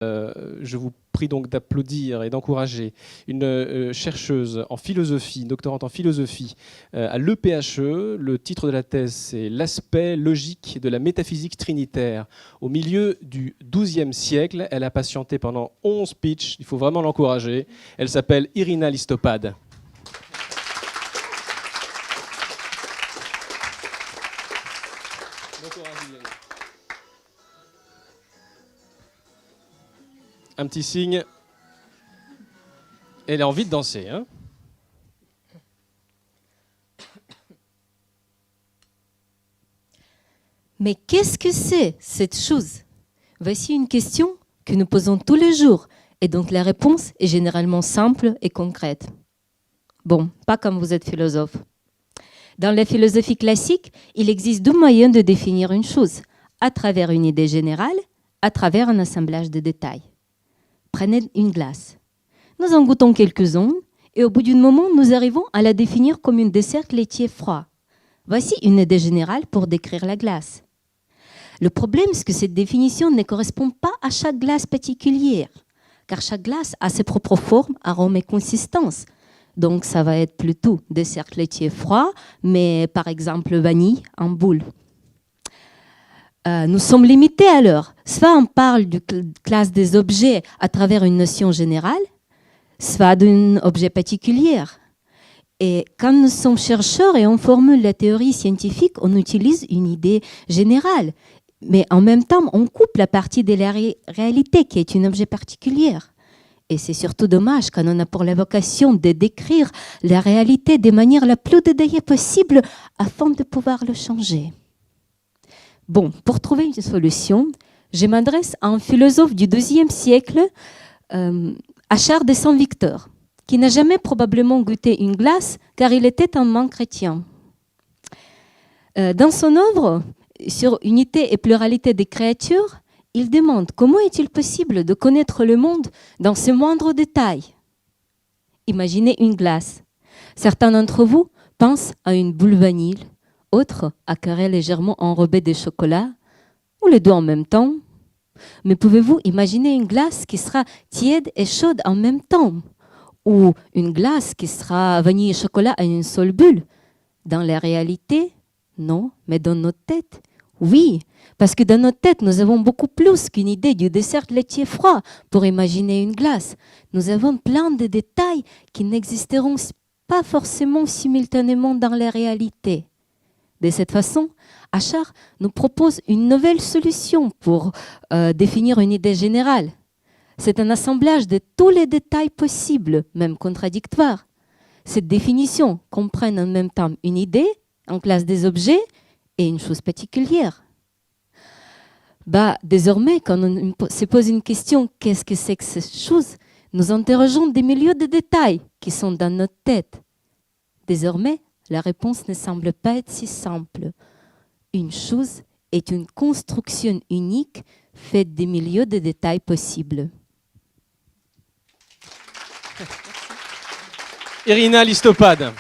Je vous prie donc d'applaudir et d'encourager une chercheuse en philosophie, doctorante en philosophie à l'EPHE. Le titre de la thèse, c'est « L'aspect logique de la métaphysique trinitaire au milieu du XIIe siècle ». Elle a patienté pendant 11 pitchs, il faut vraiment l'encourager. Elle s'appelle Irina Listopad. Un petit signe. Elle a envie de danser, hein? Mais qu'est-ce que c'est, cette chose? Voici une question que nous posons tous les jours, et donc la réponse est généralement simple et concrète. Bon, pas comme vous êtes philosophe. Dans la philosophie classique, il existe deux moyens de définir une chose, à travers une idée générale, à travers un assemblage de détails. Prenez une glace. Nous en goûtons quelques-uns et au bout d'un moment, nous arrivons à la définir comme une dessert laitier froid. Voici une idée générale pour décrire la glace. Le problème, c'est que cette définition ne correspond pas à chaque glace particulière, car chaque glace a ses propres formes, arômes et consistances. Donc, ça va être plutôt dessert laitier froid, mais par exemple vanille en boule. Nous sommes limités alors. Soit on parle de classe des objets à travers une notion générale, soit d'un objet particulier. Et quand nous sommes chercheurs et on formule la théorie scientifique, on utilise une idée générale. Mais en même temps, on coupe la partie de la réalité qui est un objet particulier. Et c'est surtout dommage quand on a pour la vocation de décrire la réalité de manière la plus détaillée possible afin de pouvoir le changer. Bon, pour trouver une solution, je m'adresse à un philosophe du XIIe siècle, Achard de Saint-Victor, qui n'a jamais probablement goûté une glace car il était un monk chrétien. Dans son œuvre sur unité et pluralité des créatures, il demande comment est-il possible de connaître le monde dans ses moindres détails. Imaginez une glace. Certains d'entre vous pensent à une boule vanille, autres à carré légèrement enrobé de chocolat, ou les deux en même temps. Mais pouvez-vous imaginer une glace qui sera tiède et chaude en même temps? Ou une glace qui sera vanille et chocolat à une seule bulle? Dans la réalité, non, mais dans notre tête, oui. Parce que dans notre tête, nous avons beaucoup plus qu'une idée du dessert laitier froid pour imaginer une glace. Nous avons plein de détails qui n'existeront pas forcément simultanément dans la réalité. De cette façon, Achard nous propose une nouvelle solution pour définir une idée générale. C'est un assemblage de tous les détails possibles, même contradictoires. Cette définition comprend en même temps une idée, en classe des objets, et une chose particulière. Désormais, quand on se pose une question, qu'est-ce que c'est que cette chose? Nous interrogeons des milliers de détails qui sont dans notre tête. Désormais, la réponse ne semble pas être si simple. Une chose est une construction unique faite des milliers de détails possibles. Irina Listopad.